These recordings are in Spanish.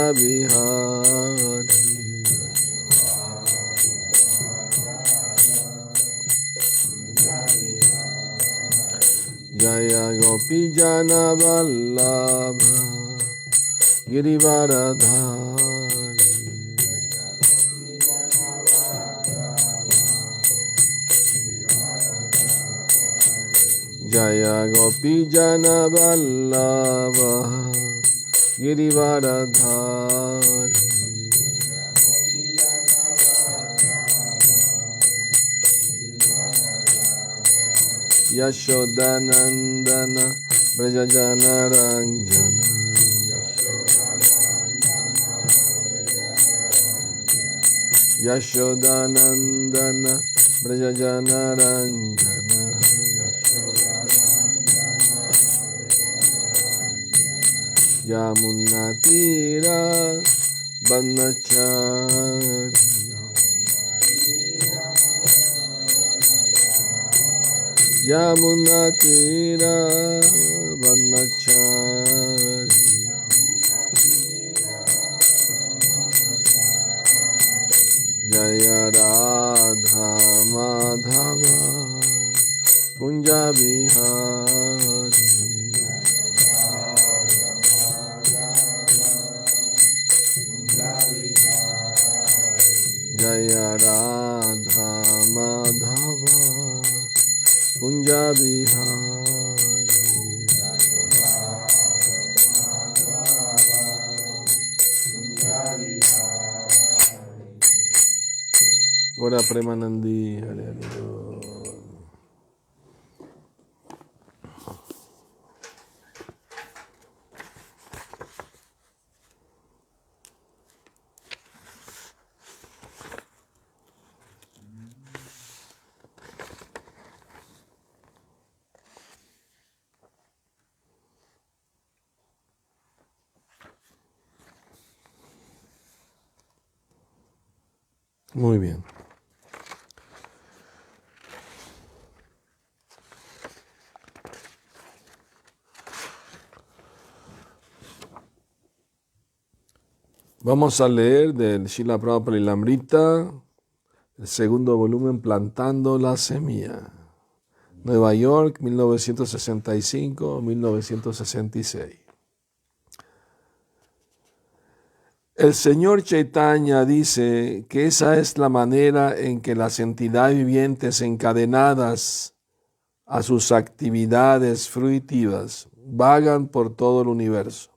Kunja Vihari. Jaya Gopi Jana Vallabha Girivaradhari. Jaya Gopi Jana Vallabha Girivaradhari. Yashodanandana Brajajana Ranjana. Yashodanandana Brajajana Ranjana. Yamunatira Banachari. Yamunatira Banachari. Jaya Radha Madhava Kunja Vihari. Jaya Radha Madhava Kunja Vihari. Gora Premanandi. Hare Hare. Muy bien. Vamos a leer del Srila Prabhupada Lilamrita, el segundo volumen, Plantando la Semilla. Nueva York, 1965-1966. El Señor Chaitanya dice que esa es la manera en que las entidades vivientes encadenadas a sus actividades fruitivas vagan por todo el universo.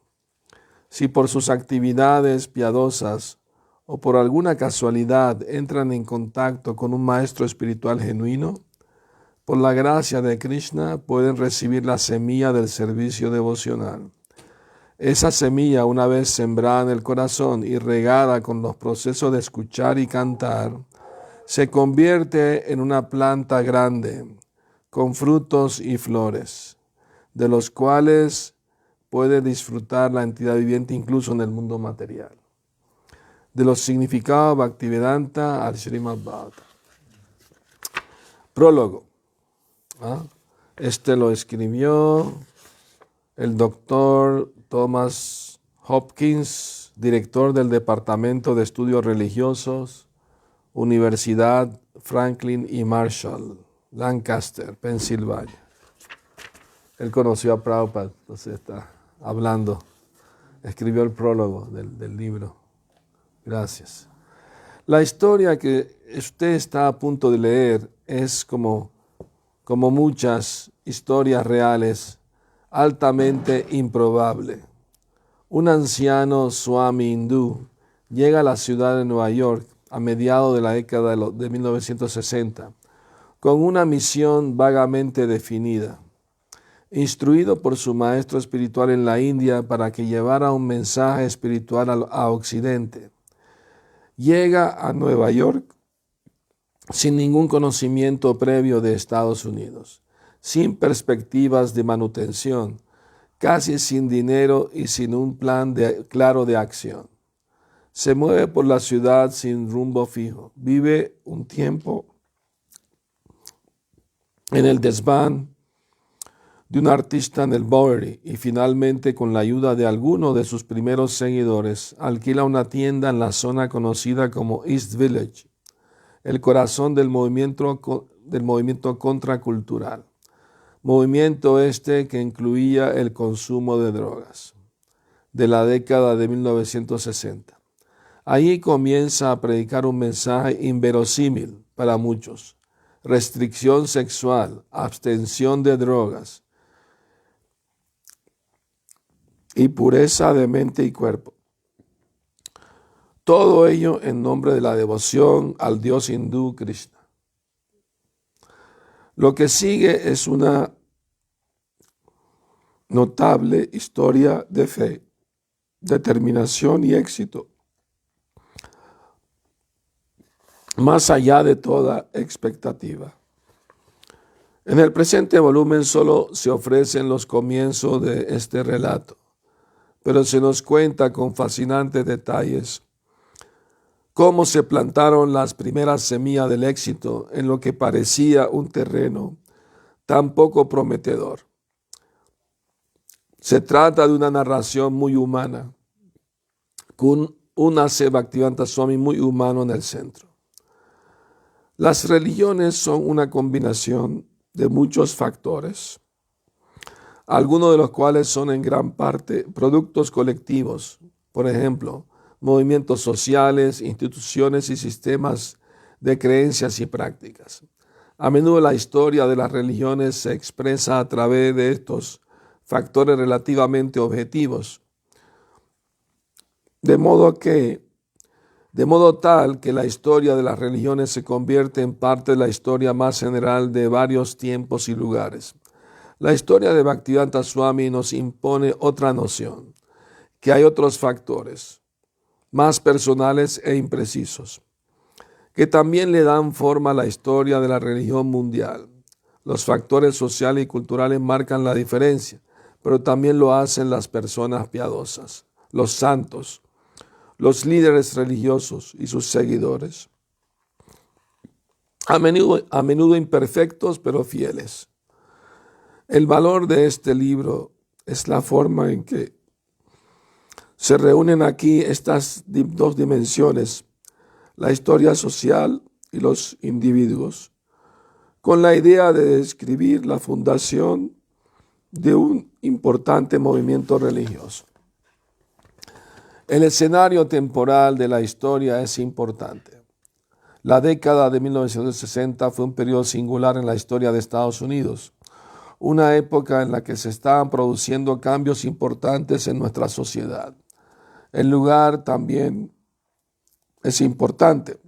Si por sus actividades piadosas o por alguna casualidad entran en contacto con un maestro espiritual genuino, por la gracia de Krishna pueden recibir la semilla del servicio devocional. Esa semilla, una vez sembrada en el corazón y regada con los procesos de escuchar y cantar, se convierte en una planta grande, con frutos y flores, de los cuales puede disfrutar la entidad viviente incluso en el mundo material. De los significados Bhaktivedanta al Srimad Bhagavatam. Prólogo. Este lo escribió el doctor Thomas Hopkins, director del Departamento de Estudios Religiosos, Universidad Franklin y Marshall, Lancaster, Pensilvania. Él conoció a Prabhupada, entonces está hablando. Escribió el prólogo del libro. Gracias. La historia que usted está a punto de leer es como muchas historias reales, altamente improbable. Un anciano Swami hindú llega a la ciudad de Nueva York a mediados de la década de 1960 con una misión vagamente definida. Instruido por su maestro espiritual en la India para que llevara un mensaje espiritual a Occidente, llega a Nueva York sin ningún conocimiento previo de Estados Unidos, sin perspectivas de manutención, casi sin dinero y sin un plan claro de acción. Se mueve por la ciudad sin rumbo fijo. Vive un tiempo en el desván de un artista en el Bowery y finalmente, con la ayuda de alguno de sus primeros seguidores, alquila una tienda en la zona conocida como East Village, el corazón del movimiento contracultural. Movimiento este que incluía el consumo de drogas de la década de 1960. Allí comienza a predicar un mensaje inverosímil para muchos: restricción sexual, abstención de drogas y pureza de mente y cuerpo. Todo ello en nombre de la devoción al dios hindú Krishna. Lo que sigue es una notable historia de fe, determinación y éxito, más allá de toda expectativa. En el presente volumen solo se ofrecen los comienzos de este relato, pero se nos cuenta con fascinantes detalles cómo se plantaron las primeras semillas del éxito en lo que parecía un terreno tan poco prometedor. Se trata de una narración muy humana, con un A.C. Bhaktivedanta Swami muy humano en el centro. Las religiones son una combinación de muchos factores, algunos de los cuales son en gran parte productos colectivos, por ejemplo, movimientos sociales, instituciones y sistemas de creencias y prácticas. A menudo la historia de las religiones se expresa a través de estos factores relativamente objetivos, de modo tal que la historia de las religiones se convierte en parte de la historia más general de varios tiempos y lugares. La historia de Bhaktivedanta Swami nos impone otra noción, que hay otros factores más personales e imprecisos, que también le dan forma a la historia de la religión mundial. Los factores sociales y culturales marcan la diferencia, pero también lo hacen las personas piadosas, los santos, los líderes religiosos y sus seguidores, a menudo imperfectos pero fieles. El valor de este libro es la forma en que se reúnen aquí estas dos dimensiones, la historia social y los individuos, con la idea de describir la fundación de un importante movimiento religioso. El escenario temporal de la historia es importante. La década de 1960 fue un periodo singular en la historia de Estados Unidos, una época en la que se estaban produciendo cambios importantes en nuestra sociedad. El lugar también es importante,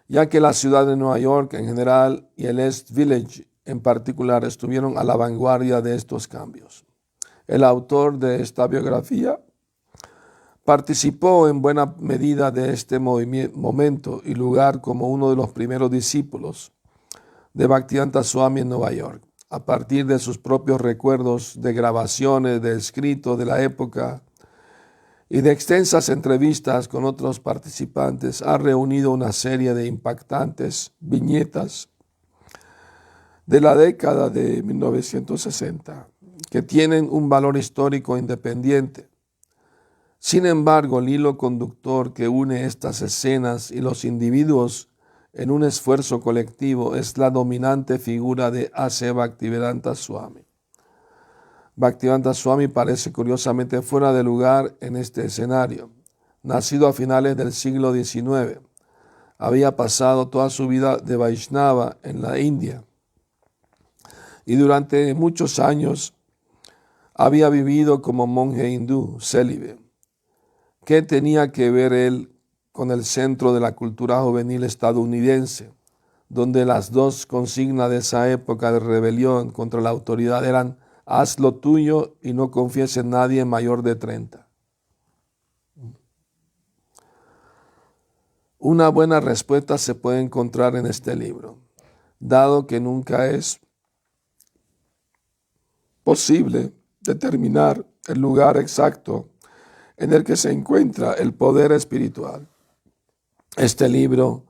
ya que la ciudad de Nueva York en general y el East Village en particular estuvieron a la vanguardia de estos cambios. El autor de esta biografía participó en buena medida de este momento y lugar como uno de los primeros discípulos de Bhaktivedanta Swami en Nueva York. A partir de sus propios recuerdos de grabaciones, de escritos de la época y de extensas entrevistas con otros participantes, ha reunido una serie de impactantes viñetas de la década de 1960 que tienen un valor histórico independiente. Sin embargo, el hilo conductor que une estas escenas y los individuos en un esfuerzo colectivo es la dominante figura de A.C. Bhaktivedanta Swami. Bhaktivedanta Swami parece curiosamente fuera de lugar en este escenario. Nacido a finales del siglo XIX, había pasado toda su vida de Vaishnava en la India y durante muchos años había vivido como monje hindú, célibe. ¿Qué tenía que ver él con el centro de la cultura juvenil estadounidense, donde las dos consignas de esa época de rebelión contra la autoridad eran: haz lo tuyo y no confíes en nadie mayor de 30? Una buena respuesta se puede encontrar en este libro, dado que nunca es posible determinar el lugar exacto en el que se encuentra el poder espiritual. Este libro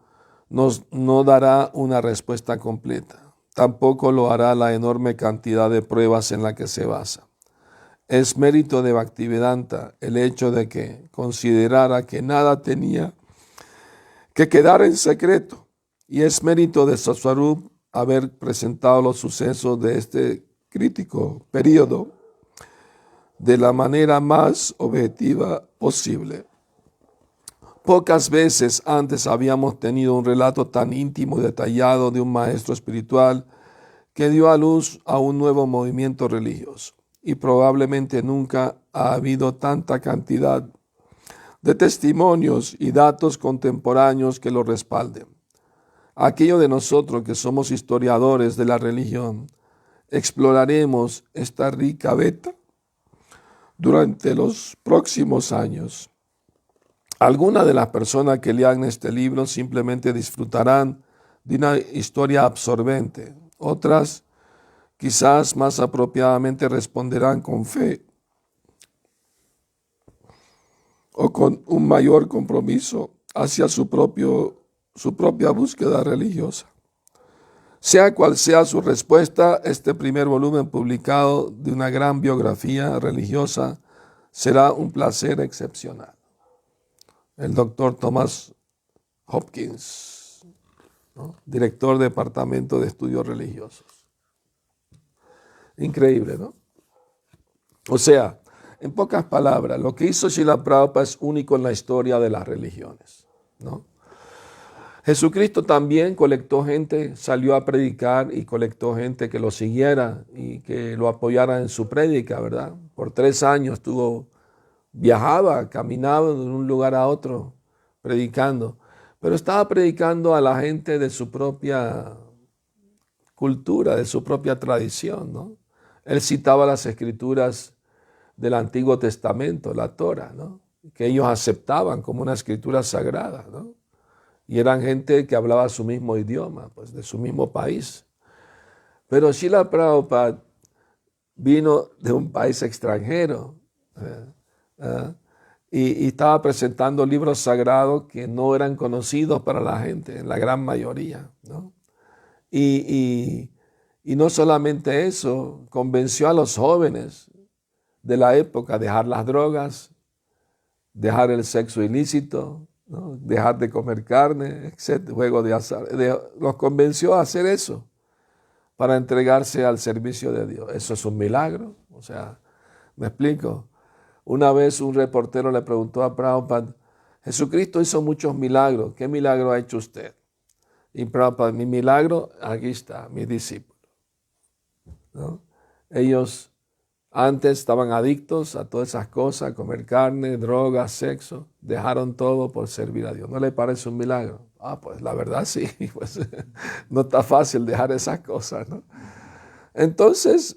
no dará una respuesta completa. tampoco lo hará la enorme cantidad de pruebas en la que se basa. Es mérito de Bhaktivedanta el hecho de que considerara que nada tenía que quedar en secreto, y es mérito de Swarup haber presentado los sucesos de este crítico periodo de la manera más objetiva posible. Pocas veces antes habíamos tenido un relato tan íntimo y detallado de un maestro espiritual que dio a luz a un nuevo movimiento religioso, y probablemente nunca ha habido tanta cantidad de testimonios y datos contemporáneos que lo respalden. Aquellos de nosotros que somos historiadores de la religión, exploraremos esta rica veta durante los próximos años. Algunas de las personas que lean este libro simplemente disfrutarán de una historia absorbente. Otras, quizás más apropiadamente, responderán con fe o con un mayor compromiso hacia su propia búsqueda religiosa. Sea cual sea su respuesta, este primer volumen publicado de una gran biografía religiosa será un placer excepcional. El doctor Thomas Hopkins, ¿no? Director del Departamento de Estudios Religiosos. Increíble, ¿no? O sea, en pocas palabras, lo que hizo Srila Prabhupada es único en la historia de las religiones, ¿no? Jesucristo también colectó gente, salió a predicar y colectó gente que lo siguiera y que lo apoyara en su prédica, ¿verdad? Por 3 años viajaba, caminaba de un lugar a otro, predicando. Pero estaba predicando a la gente de su propia cultura, de su propia tradición, ¿no? Él citaba las escrituras del Antiguo Testamento, la Torah, ¿no? Que ellos aceptaban como una escritura sagrada, ¿no? Y eran gente que hablaba su mismo idioma, pues de su mismo país. Pero Srila Prabhupada vino de un país extranjero y estaba presentando libros sagrados que no eran conocidos para la gente, en la gran mayoría, ¿no? Y no solamente eso, convenció a los jóvenes de la época a dejar las drogas, dejar el sexo ilícito, ¿no? Dejar de comer carne, etc., juego de azar. Los convenció a hacer eso para entregarse al servicio de Dios. Eso es un milagro. O sea, ¿me explico? Una vez un reportero le preguntó a Prabhupada, Jesucristo hizo muchos milagros, ¿qué milagro ha hecho usted? Y Prabhupada, mi milagro, aquí está, mis discípulos, ¿no? Ellos antes estaban adictos a todas esas cosas, comer carne, drogas, sexo, dejaron todo por servir a Dios. ¿No le parece un milagro? Ah, pues la verdad sí, pues no está fácil dejar esas cosas, ¿no? Entonces,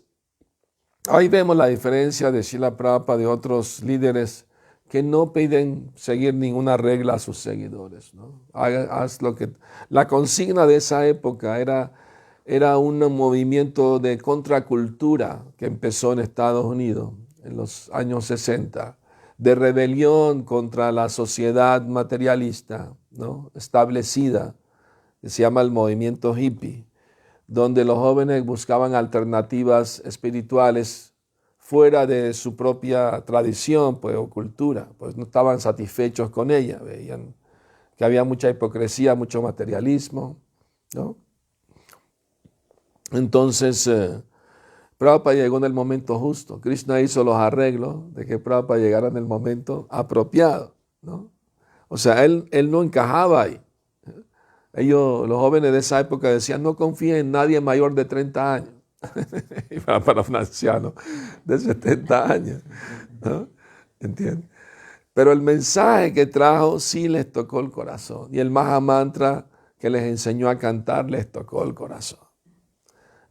ahí vemos la diferencia de Srila Prabhupada de otros líderes que no piden seguir ninguna regla a sus seguidores, ¿no? Haz lo que... La consigna de esa época era un movimiento de contracultura que empezó en Estados Unidos en los años 60, de rebelión contra la sociedad materialista, ¿no? Establecida, que se llama el movimiento hippie, donde los jóvenes buscaban alternativas espirituales fuera de su propia tradición, pues, o cultura, pues no estaban satisfechos con ella, veían que había mucha hipocresía, mucho materialismo, ¿no? Entonces, Prabhupada llegó en el momento justo. Krishna hizo los arreglos de que Prabhupada llegara en el momento apropiado, ¿no? O sea, él no encajaba ahí. Los jóvenes de esa época decían, no confíen en nadie mayor de 30 años. Para un anciano de 70 años, ¿no? ¿Entiendes? Pero el mensaje que trajo sí les tocó el corazón. Y el Maha Mantra que les enseñó a cantar les tocó el corazón.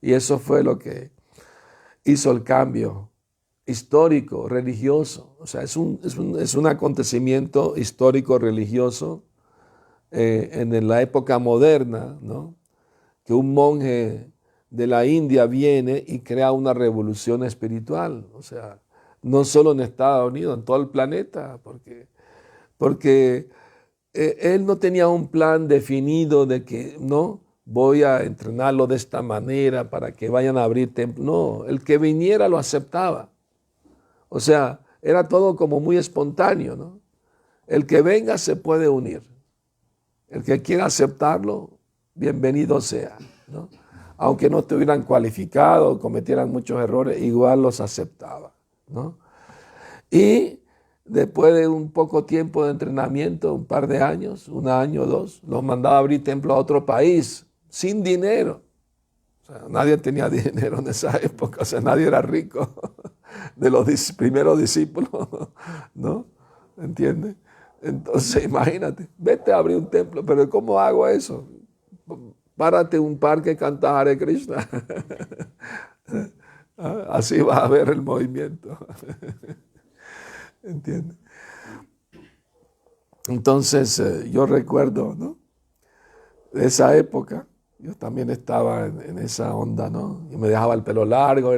Y eso fue lo que hizo el cambio histórico, religioso. O sea, es un acontecimiento histórico, religioso en la época moderna, ¿no? Que un monje de la India viene y crea una revolución espiritual. O sea, no solo en Estados Unidos, en todo el planeta, porque él no tenía un plan definido de que, ¿no? voy a entrenarlo de esta manera para que vayan a abrir templos. No, el que viniera lo aceptaba. O sea, era todo como muy espontáneo, ¿no? El que venga se puede unir. El que quiera aceptarlo, bienvenido sea, ¿no? Aunque no estuvieran cualificados, cometieran muchos errores, igual los aceptaba, ¿no? Y después de un poco tiempo de entrenamiento, un par de años, un año o dos, los mandaba a abrir templo a otro país, sin dinero. O sea, nadie tenía dinero en esa época, o sea, nadie era rico de los primeros discípulos, ¿no? ¿Entiendes? Entonces, imagínate, vete a abrir un templo, pero ¿cómo hago eso? Párate en un parque y canta Hare Krishna. Así va a haber el movimiento. ¿Entiendes? Entonces, yo recuerdo, ¿no? De esa época, yo también estaba en esa onda, ¿no? Y me dejaba el pelo largo,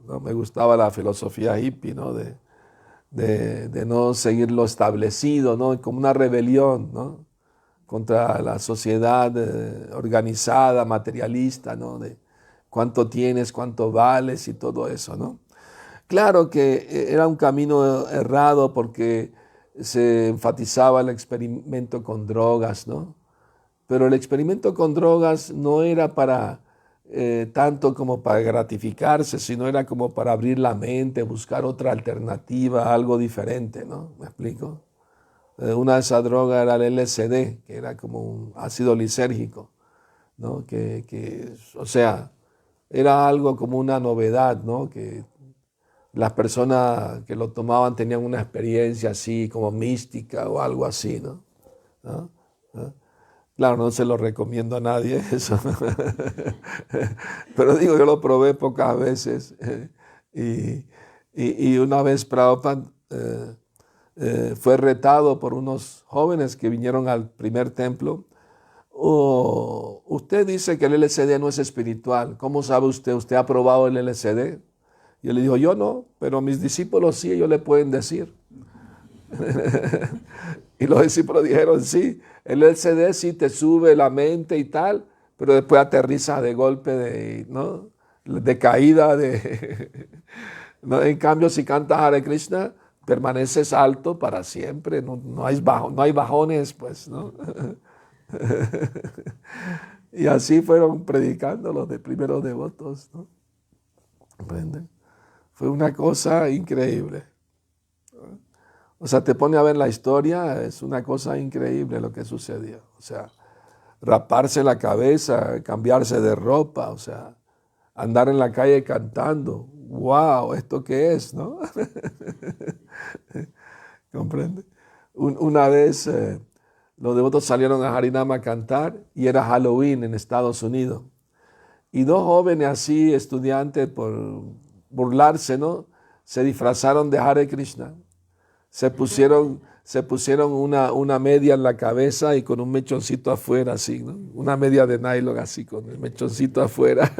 ¿no? Me gustaba la filosofía hippie, ¿no? De no seguir lo establecido, ¿no? Como una rebelión, ¿no? Contra la sociedad organizada, materialista, ¿no? De cuánto tienes, cuánto vales y todo eso, ¿no? Claro que era un camino errado porque se enfatizaba el experimento con drogas, ¿no? Pero el experimento con drogas no era para tanto como para gratificarse, sino era como para abrir la mente, buscar otra alternativa, algo diferente, ¿no? ¿Me explico? Una de esas drogas era el LSD, que era como un ácido lisérgico, ¿no? O sea, era algo como una novedad, ¿no? Que las personas que lo tomaban tenían una experiencia así como mística o algo así, ¿no? ¿No? ¿No? Claro, no se lo recomiendo a nadie eso. Pero digo, yo lo probé pocas veces. Y una vez Prabhupada fue retado por unos jóvenes que vinieron al primer templo. Oh, usted dice que el LSD no es espiritual. ¿Cómo sabe usted? ¿Usted ha probado el LSD? Y él le dijo, yo no, pero mis discípulos sí, ellos le pueden decir. Y los discípulos dijeron, sí, el LSD sí te sube la mente y tal, pero después aterriza de golpe, ¿no? De caída. ¿No? En cambio, si cantas Hare Krishna, permaneces alto para siempre, no hay bajones, pues, ¿no? Y así fueron predicando los de primeros devotos, ¿no? ¿Comprenden? Fue una cosa increíble. O sea, te pone a ver la historia, es una cosa increíble lo que sucedió. O sea, raparse la cabeza, cambiarse de ropa, o sea, andar en la calle cantando. ¡Wow! ¿Esto qué es, no? ¿Comprende? Una vez los devotos salieron a Harinam a cantar y era Halloween en Estados Unidos. Y dos jóvenes así, estudiantes, por burlarse, ¿no? Se disfrazaron de Hare Krishna. Se pusieron una media en la cabeza y con un mechoncito afuera, así, ¿no? Una media de nylon así, con el mechoncito afuera.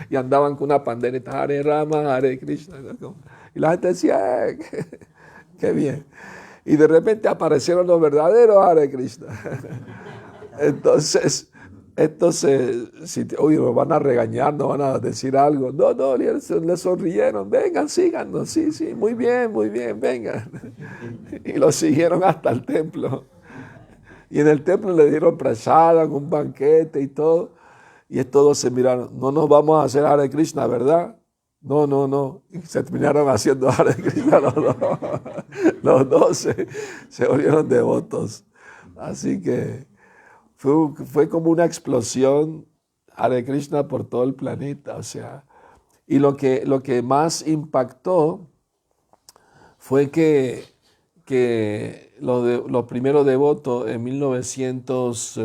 Y andaban con una pandereta, Hare Rama, Hare Krishna, ¿no? Y la gente decía, qué bien. Y de repente aparecieron los verdaderos Hare Krishna. Entonces, oye, nos van a regañar, nos van a decir algo. No, le sonrieron. Vengan, síganos. Sí, muy bien, vengan. Y lo siguieron hasta el templo. Y en el templo le dieron prasadam, un banquete y todo. Y todos se miraron. No nos vamos a hacer Hare Krishna, ¿verdad? No. Y se terminaron haciendo Hare Krishna los dos. Los dos se volvieron devotos. Así que fue como una explosión Hare Krishna por todo el planeta, o sea, y lo que más impactó fue que los primeros devotos en 1900,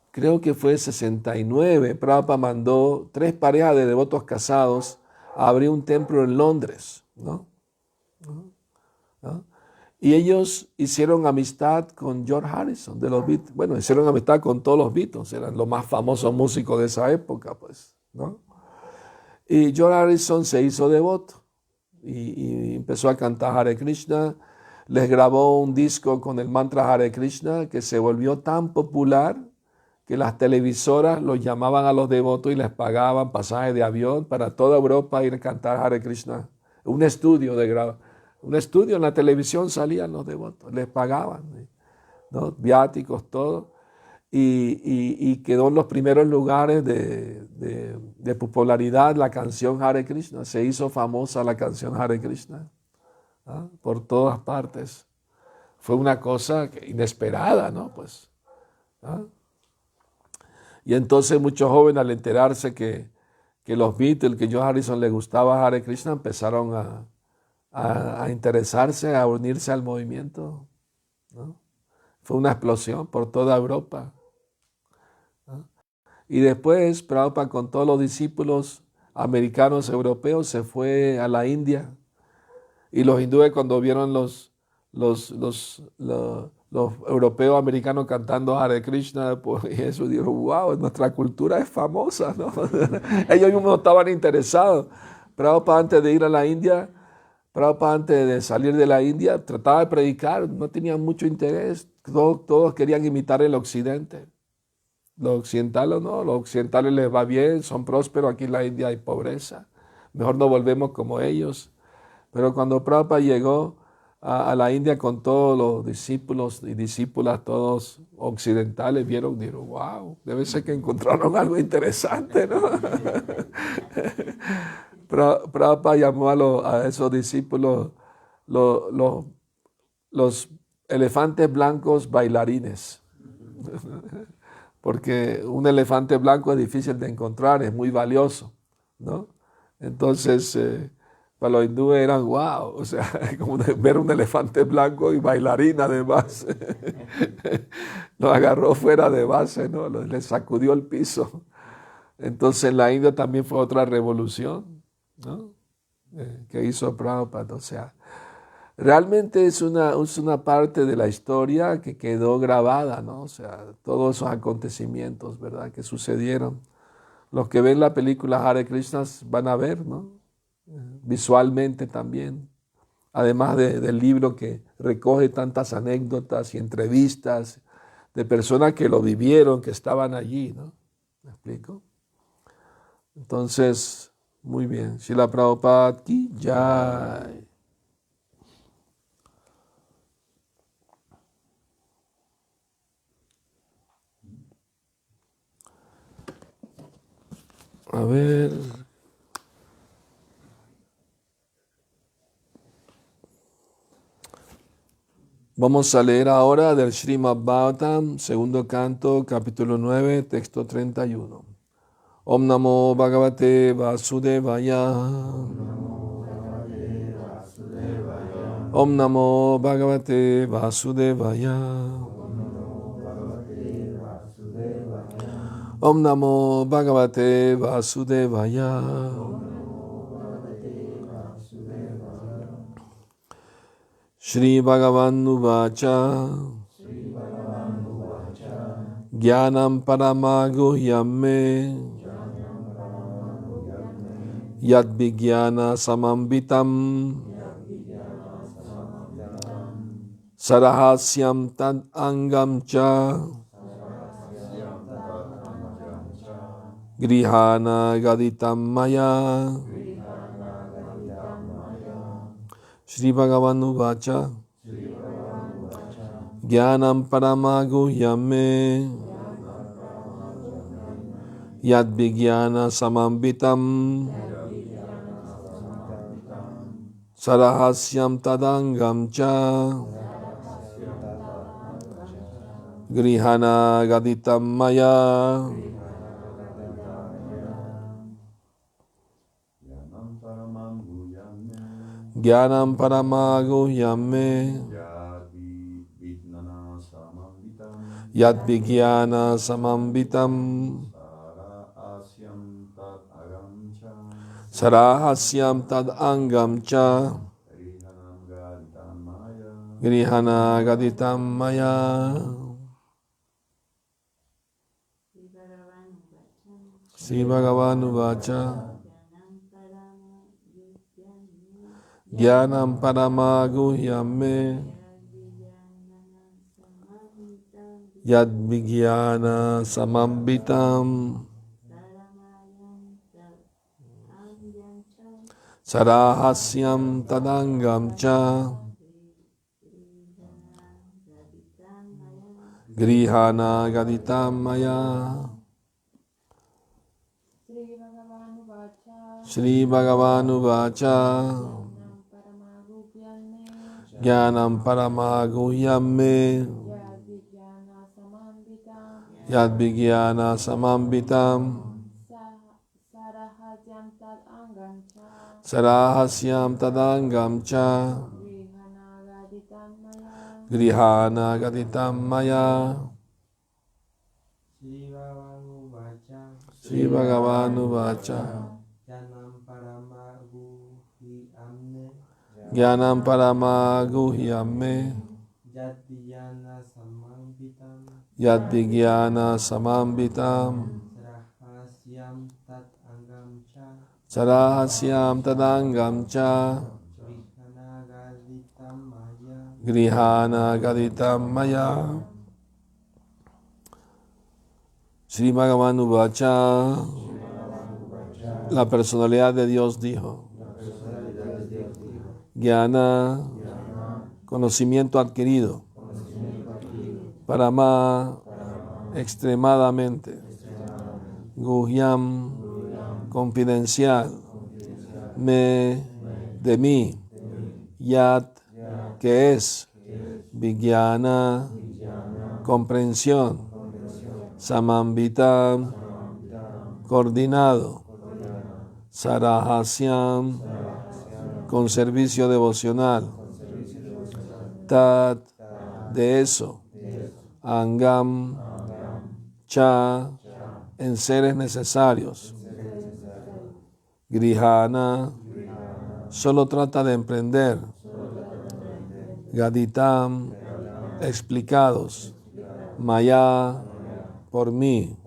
creo que fue 69, Prabhupada mandó 3 parejas de devotos casados a abrir un templo en Londres, ¿no? ¿No? Y ellos hicieron amistad con George Harrison de los Beatles. Bueno, hicieron amistad con todos los Beatles, eran los más famosos músicos de esa época, pues, ¿no? Y George Harrison se hizo devoto y empezó a cantar Hare Krishna. Les grabó un disco con el mantra Hare Krishna que se volvió tan popular que las televisoras los llamaban a los devotos y les pagaban pasajes de avión para toda Europa ir a cantar Hare Krishna. Un estudio en la televisión salían los devotos, les pagaban, ¿no? Viáticos, todo. Y quedó en los primeros lugares de popularidad la canción Hare Krishna. Se hizo famosa la canción Hare Krishna, ¿no? Por todas partes. Fue una cosa inesperada, ¿no? Pues, ¿no? Y entonces muchos jóvenes, al enterarse que los Beatles, que George Harrison le gustaba Hare Krishna, empezaron a interesarse, a unirse al movimiento, ¿no? Fue una explosión por toda Europa, ¿no? Y después Prabhupada con todos los discípulos americanos, europeos, se fue a la India. Y los hindúes, cuando vieron los europeos americanos cantando Hare Krishna, pues eso dijo, wow, nuestra cultura es famosa, ¿no? Ellos mismos no estaban interesados. Prabhupada antes de ir a la India, Prabhupada antes de salir de la India, trataba de predicar, no tenían mucho interés. Todos querían imitar el occidente. Los occidentales no, los occidentales les va bien, son prósperos, aquí en la India hay pobreza. Mejor nos volvemos como ellos. Pero cuando Prabhupada llegó a la India con todos los discípulos y discípulas, todos occidentales, dijeron, wow, debe ser que encontraron algo interesante, ¿no? Prabhupada llamó a esos discípulos los elefantes blancos bailarines. Porque un elefante blanco es difícil de encontrar, es muy valioso, ¿no? Entonces, para los hindúes eran wow, o sea, como ver un elefante blanco y bailarín además. Lo agarró fuera de base, ¿no? Le sacudió el piso. Entonces, en la India también fue otra revolución, ¿no? Que hizo Prabhupada, o sea, realmente es una parte de la historia que quedó grabada, ¿no? O sea, todos esos acontecimientos, ¿verdad?, que sucedieron. Los que ven la película Hare Krishna van a ver, ¿no? Visualmente también. Además del libro que recoge tantas anécdotas y entrevistas de personas que lo vivieron, que estaban allí, ¿no? ¿Me explico? Entonces, muy bien. Srila Prabhupada ki jai. A ver. Vamos a leer ahora del Srimad Bhagavatam, segundo canto, capítulo 9, texto 31. Om Namo Bhagavate Vasudevaya. Om Namo Bhagavate Vasudevaya. Om Namo Bhagavate Vasudevaya. Shri Bhagavan Uvacha. Jnanam Paramaguhyam me. Yad Vijnana Samambitam. Sarahasyam Tad Angam Cha. Grihana Gaditam Maya. Shri Bhagavan Uvacha. Jnanam Paramaguhyam me. Yad Vijnana Samambitam. Sarahasyam Tadangam Cha. Grihana Gaditam Maya. Jnanam Paramaguhyam me. Yad Vijnana Samambitam. Sarahasyam Tad Angam Cha. Grihana Gaditam Maya. Sri Bhagavan Uvacha. Jnanam Paramaguhyam me. Yad Vijnana Samambitam Sarahasyam Tadangam Cha Grihana Gaditam Maya. Shri Bhagavanu Vacha Jnanam Paramaguhyame Yad Vijnana Samambitam Sarahasyam Tadangam Cha Grihana Gaditam Maya. Shri Bhagavanu Vacha Jnanam Paramaguhyame Yad Vijnana Samambitam Sarahasyam Tadangam Cha Grihana Gaditam Maya. Shri Bhagavanu Vacha. La personalidad de Dios dijo: Jnana, conocimiento adquirido. Parama, extremadamente. Guhyam, confidencial. Me, de mí. Yat, que es. Vijnana, comprensión. Samambita, coordinado. Sarahasyam, con servicio devocional. Tat, de eso. Angam, cha, en seres necesarios. Grihana, solo trata de emprender. Gaditam, explicados. Maya, por mí.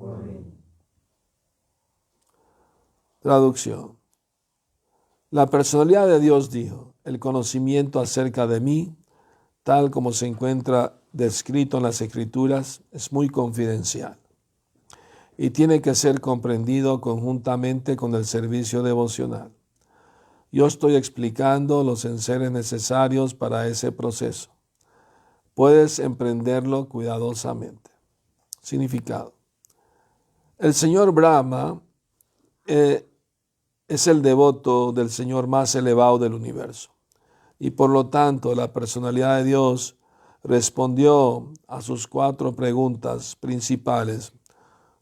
Traducción. La personalidad de Dios dijo: el conocimiento acerca de mí, tal como se encuentra descrito en las Escrituras, es muy confidencial y tiene que ser comprendido conjuntamente con el servicio devocional. Yo estoy explicando los enseres necesarios para ese proceso. Puedes emprenderlo cuidadosamente. Significado. El señor Brahma es el devoto del Señor más elevado del universo. Y por lo tanto, la personalidad de Dios respondió a sus 4 preguntas principales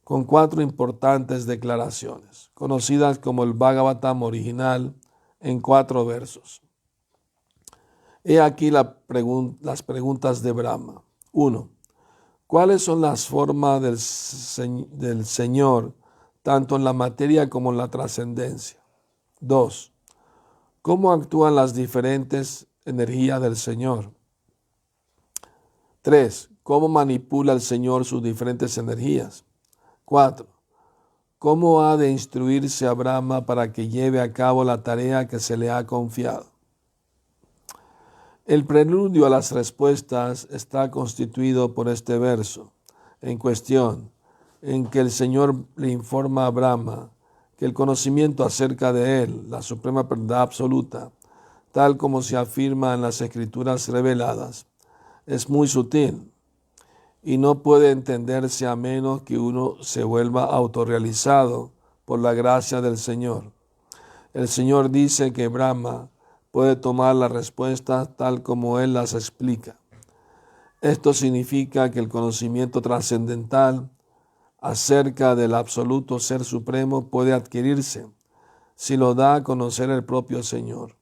con 4 importantes declaraciones, conocidas como el Bhagavatam original, en 4 versos. He aquí las preguntas de Brahma. 1. ¿Cuáles son las formas del Señor, tanto en la materia como en la trascendencia? 2. ¿Cómo actúan las diferentes energías del Señor? 3. ¿Cómo manipula el Señor sus diferentes energías? 4. ¿Cómo ha de instruirse a Brahma para que lleve a cabo la tarea que se le ha confiado? El preludio a las respuestas está constituido por este verso en cuestión, en que el Señor le informa a Brahma que el conocimiento acerca de él, la suprema verdad absoluta, tal como se afirma en las Escrituras reveladas, es muy sutil y no puede entenderse a menos que uno se vuelva autorrealizado por la gracia del Señor. El Señor dice que Brahma puede tomar las respuestas tal como él las explica. Esto significa que el conocimiento trascendental acerca del absoluto Ser Supremo puede adquirirse si lo da a conocer el propio Señor.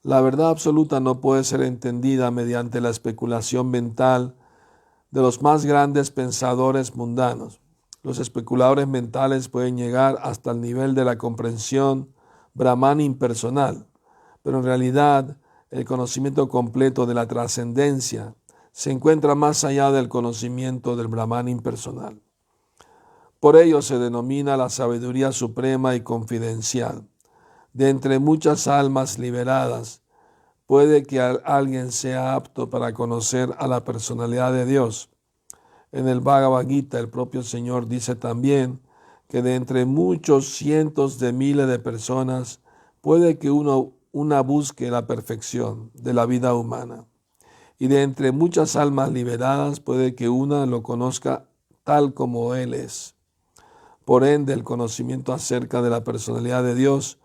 La verdad absoluta no puede ser entendida mediante la especulación mental de los más grandes pensadores mundanos. Los especuladores mentales pueden llegar hasta el nivel de la comprensión brahman impersonal, pero en realidad el conocimiento completo de la trascendencia se encuentra más allá del conocimiento del brahman impersonal. Por ello se denomina la sabiduría suprema y confidencial. De entre muchas almas liberadas, puede que alguien sea apto para conocer a la personalidad de Dios. En el Bhagavad Gita, el propio Señor dice también que de entre muchos cientos de miles de personas puede que una busque la perfección de la vida humana. Y de entre muchas almas liberadas puede que una lo conozca tal como Él es. Por ende, el conocimiento acerca de la personalidad de Dios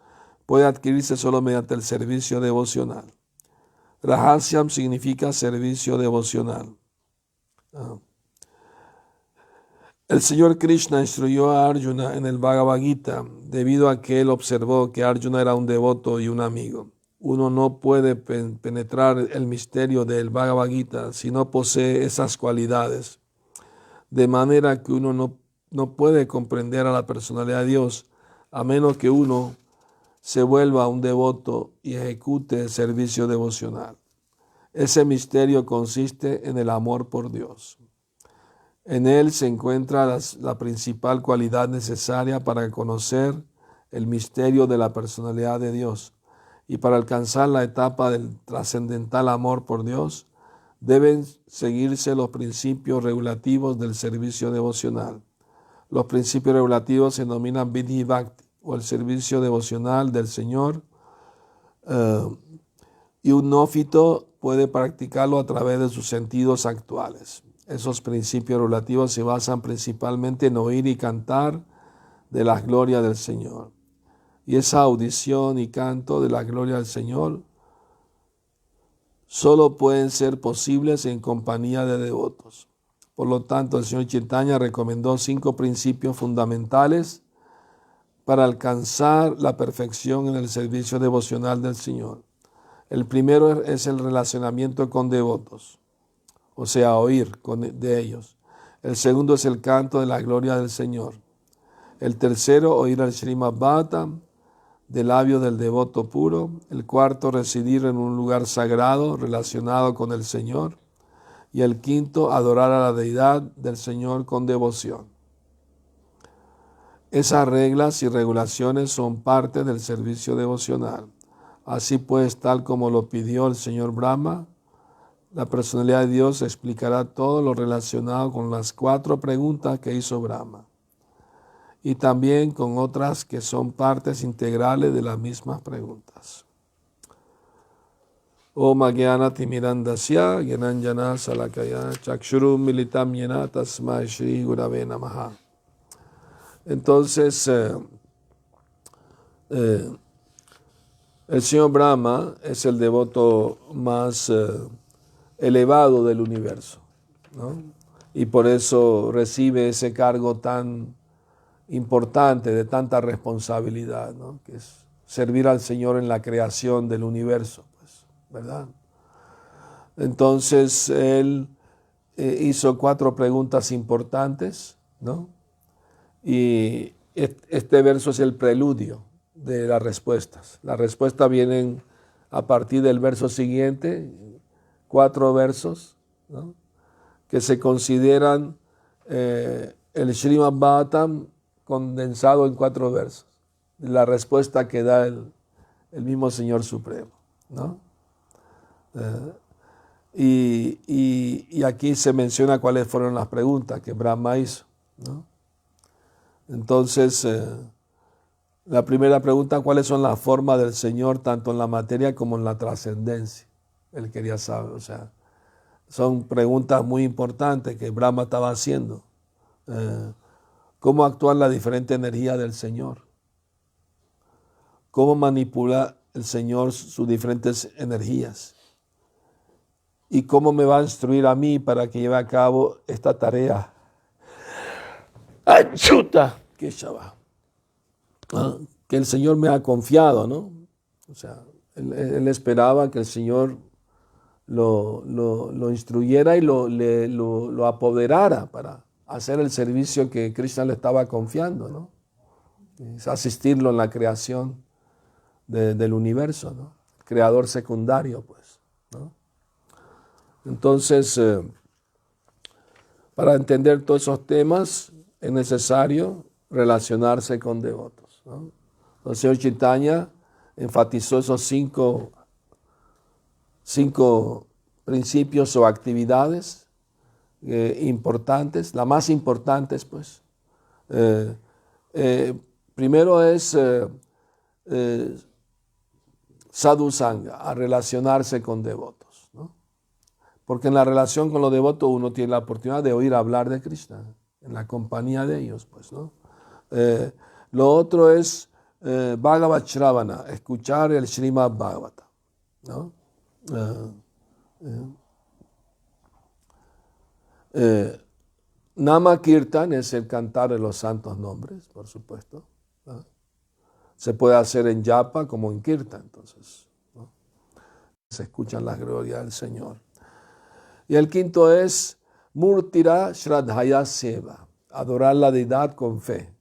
puede adquirirse solo mediante el servicio devocional. Rahasyam significa servicio devocional. El Señor Krishna instruyó a Arjuna en el Bhagavad Gita debido a que él observó que Arjuna era un devoto y un amigo. Uno no puede penetrar el misterio del Bhagavad Gita si no posee esas cualidades. De manera que uno no puede comprender a la personalidad de Dios a menos que uno se vuelva un devoto y ejecute el servicio devocional. Ese misterio consiste en el amor por Dios. En él se encuentra la principal cualidad necesaria para conocer el misterio de la personalidad de Dios. Y para alcanzar la etapa del trascendental amor por Dios, deben seguirse los principios regulativos del servicio devocional. Los principios regulativos se denominan Vidhi Bhakti, o el servicio devocional del Señor, y un neófito puede practicarlo a través de sus sentidos actuales. Esos principios regulativos se basan principalmente en oír y cantar de las glorias del Señor. Y esa audición y canto de la gloria del Señor solo pueden ser posibles en compañía de devotos. Por lo tanto, el Señor Chaitanya recomendó 5 principios fundamentales para alcanzar la perfección en el servicio devocional del Señor. El primero es el relacionamiento con devotos, o sea, oír de ellos. El segundo es el canto de la gloria del Señor. El tercero, oír al Srimad Bhagavatam del labio del devoto puro. El cuarto, residir en un lugar sagrado relacionado con el Señor. Y el quinto, adorar a la deidad del Señor con devoción. Esas reglas y regulaciones son parte del servicio devocional. Así pues, tal como lo pidió el Señor Brahma, la personalidad de Dios explicará todo lo relacionado con las 4 preguntas que hizo Brahma y también con otras que son partes integrales de las mismas preguntas. Om Agyana Timirandasya Gyananjana Salakaya Chakshurum Militam Yena Tasmai Shri Gurave Namaha. Entonces, el señor Brahma es el devoto más elevado del universo, ¿no? Y por eso recibe ese cargo tan importante, de tanta responsabilidad, ¿no? Que es servir al Señor en la creación del universo, pues, ¿verdad? Entonces, él hizo 4 preguntas importantes, ¿no? Y este verso es el preludio de las respuestas. Las respuestas vienen a partir del verso siguiente, 4 versos, ¿no? Que se consideran el Srimad Bhagavatam condensado en 4 versos. La respuesta que da el mismo Señor Supremo, ¿no? Y aquí se menciona cuáles fueron las preguntas que Brahma hizo, ¿no? Entonces, la primera pregunta, ¿cuáles son las formas del Señor tanto en la materia como en la trascendencia? Él quería saber, o sea, son preguntas muy importantes que Brahma estaba haciendo. ¿Cómo actúa la diferente energía del Señor? ¿Cómo manipula el Señor sus diferentes energías? ¿Y cómo me va a instruir a mí para que lleve a cabo esta tarea? ¡Achuta! ¡Qué chaval! Que el Señor me ha confiado, ¿no? O sea, él esperaba que el Señor lo instruyera y lo apoderara para hacer el servicio que Krishna le estaba confiando, ¿no? Es asistirlo en la creación del universo, ¿no? Creador secundario, pues, ¿no? Entonces, para entender todos esos temas es necesario relacionarse con devotos, ¿no? El señor Chaitanya enfatizó esos 5 principios o actividades importantes, las más importantes, pues. Primero es sadhu sangha, a relacionarse con devotos, ¿no? Porque en la relación con los devotos uno tiene la oportunidad de oír hablar de Krishna, en la compañía de ellos, pues, ¿no? Lo otro es Bhagavad Shravana, escuchar el Srimad Bhagavata, ¿no? Nama Kirtan es el cantar de los santos nombres, por supuesto, ¿no? Se puede hacer en Japa como en Kirtan, entonces, ¿no? Se escuchan las glorias del Señor. Y el quinto es Murtira Shraddhaya Seva, adorar la deidad con fe,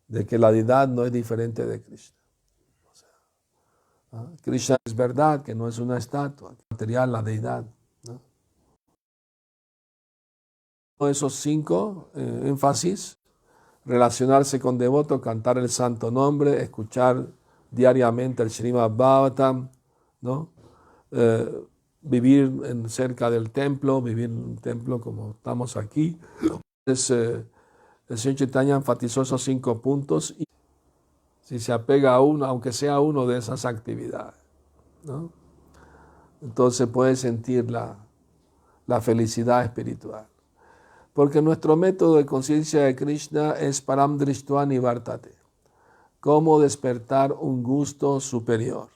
de que la deidad no es diferente de Krishna. O sea, ¿no? Krishna es verdad, que no es una estatua, material, la deidad, ¿no? Esos 5 énfasis: relacionarse con devotos, cantar el santo nombre, escuchar diariamente el Srimad Bhagavatam, ¿no? Vivir cerca del templo, vivir en un templo como estamos aquí. El Señor Chaitanya enfatizó esos 5 puntos y si se apega a uno, aunque sea uno de esas actividades, ¿no? Entonces puede sentir la felicidad espiritual. Porque nuestro método de conciencia de Krishna es Param Drishtva Nivartate, cómo despertar un gusto superior,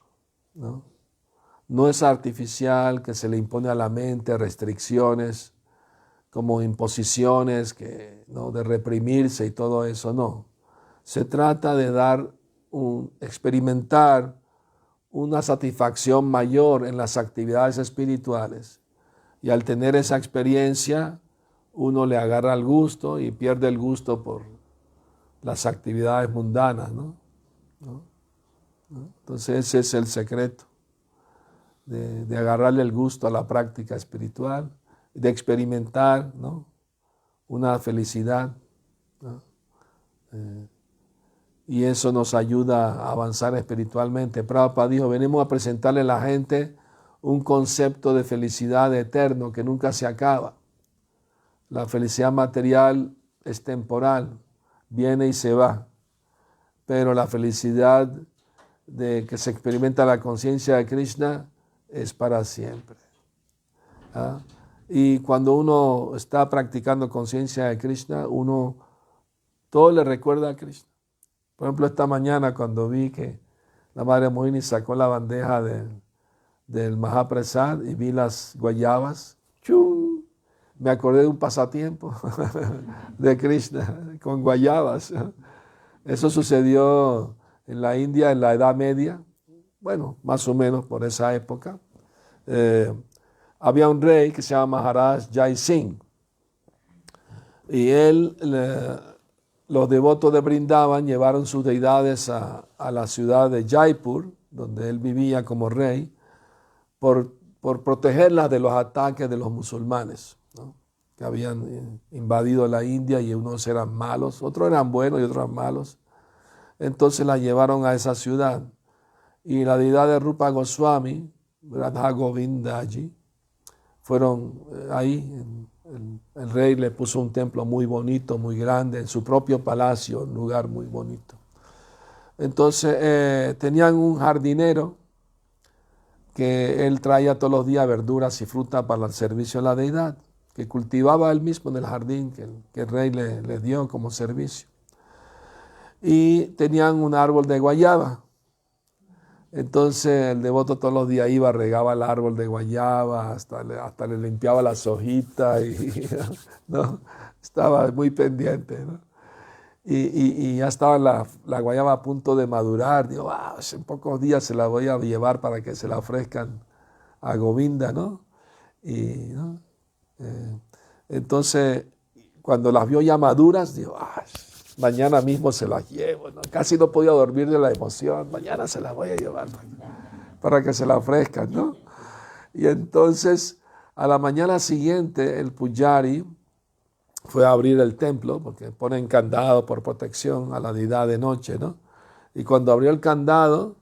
¿no? No es artificial, que se le impone a la mente restricciones, como imposiciones, ¿no? De reprimirse y todo eso, no. Se trata de experimentar una satisfacción mayor en las actividades espirituales. Y al tener esa experiencia, uno le agarra el gusto y pierde el gusto por las actividades mundanas, ¿no? Entonces ese es el secreto, de agarrarle el gusto a la práctica espiritual, de experimentar, ¿no? Una felicidad, ¿no? Y eso nos ayuda a avanzar espiritualmente. Prabhupada dijo, venimos a presentarle a la gente un concepto de felicidad eterno que nunca se acaba. La felicidad material es temporal, viene y se va, pero la felicidad de que se experimenta la conciencia de Krishna es para siempre. ¿Ah? Y cuando uno está practicando conciencia de Krishna, uno todo le recuerda a Krishna. Por ejemplo, esta mañana cuando vi que la Madre Mohini sacó la bandeja del Mahaprasad y vi las guayabas, ¡chum!, me acordé de un pasatiempo de Krishna con guayabas. Eso sucedió en la India en la Edad Media, bueno, más o menos por esa época. Había un rey que se llama Maharaj Jai Singh y los devotos de Brindavan llevaron sus deidades a la ciudad de Jaipur, donde él vivía como rey, por protegerlas de los ataques de los musulmanes, ¿no? Que habían invadido la India y unos eran malos, otros eran buenos y otros eran malos. Entonces la llevaron a esa ciudad y la deidad de Rupa Goswami, Radha Govindaji, fueron ahí. El rey le puso un templo muy bonito, muy grande, en su propio palacio, un lugar muy bonito. Entonces tenían un jardinero que él traía todos los días verduras y frutas para el servicio de la deidad, que cultivaba él mismo en el jardín que el rey le dio como servicio. Y tenían un árbol de guayaba. Entonces el devoto todos los días iba, regaba el árbol de guayaba, hasta le limpiaba las hojitas, y ¿no? Estaba muy pendiente, ¿no? Y ya estaba la guayaba a punto de madurar. Digo, en pocos días se la voy a llevar para que se la ofrezcan a Govinda, ¿no? ¿No? Entonces, cuando las vio ya maduras, digo, mañana mismo se las llevo, ¿no? Casi no podía dormir de la emoción. Mañana se las voy a llevar para que se la ofrezcan, ¿no? Y entonces, a la mañana siguiente, el pujari fue a abrir el templo, porque ponen candado por protección a la deidad de noche, ¿no? Y cuando abrió el candado,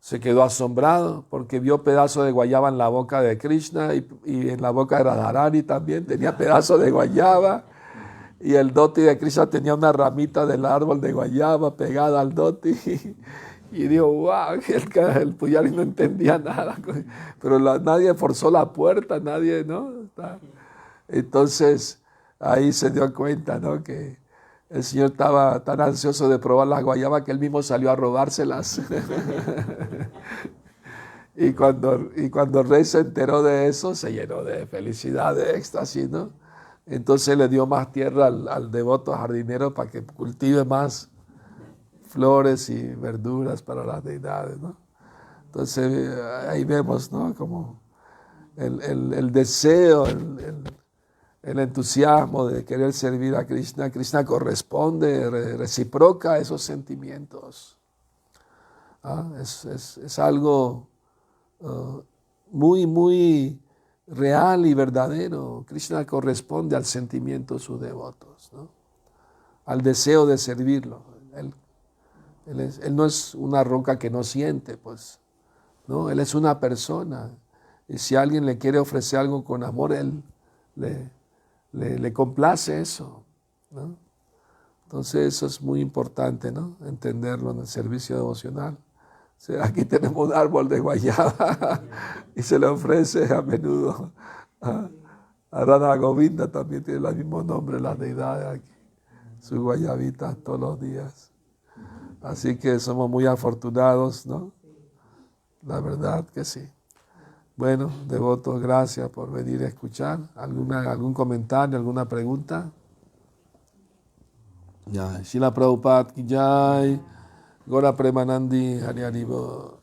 se quedó asombrado porque vio pedazos de guayaba en la boca de Krishna y en la boca de Radharani también tenía pedazos de guayaba. Y el dhoti de Krishna tenía una ramita del árbol de guayaba pegada al dhoti. Y dijo, wow, el Pujari no entendía nada. Pero nadie forzó la puerta, nadie, ¿no? Entonces ahí se dio cuenta, ¿no? Que el Señor estaba tan ansioso de probar las guayabas que él mismo salió a robárselas. Y cuando el rey se enteró de eso, se llenó de felicidad, de éxtasis, ¿no? Entonces le dio más tierra al devoto jardinero para que cultive más flores y verduras para las deidades, ¿no? Entonces ahí vemos, ¿no? Como el deseo, el entusiasmo de querer servir a Krishna. Krishna corresponde, reciproca esos sentimientos. Es algo muy, muy real y verdadero. Krishna corresponde al sentimiento de sus devotos, ¿no? Al deseo de servirlo. Él no es una roca que no siente, pues, ¿no? Él es una persona. Y si alguien le quiere ofrecer algo con amor, él le complace eso, ¿no? Entonces eso es muy importante, ¿no? Entenderlo en el servicio devocional. O sea, aquí tenemos un árbol de guayaba y se le ofrece a menudo a Radha Govinda, también tiene el mismo nombre, las deidades aquí, sus guayabitas todos los días. Así que somos muy afortunados, ¿no? La verdad que sí. Bueno, devotos, gracias por venir a escuchar. ¿Algún comentario, alguna pregunta? Ya, Srila Prabhupada ki jai, Gora Premanandi Hari Hari Bol.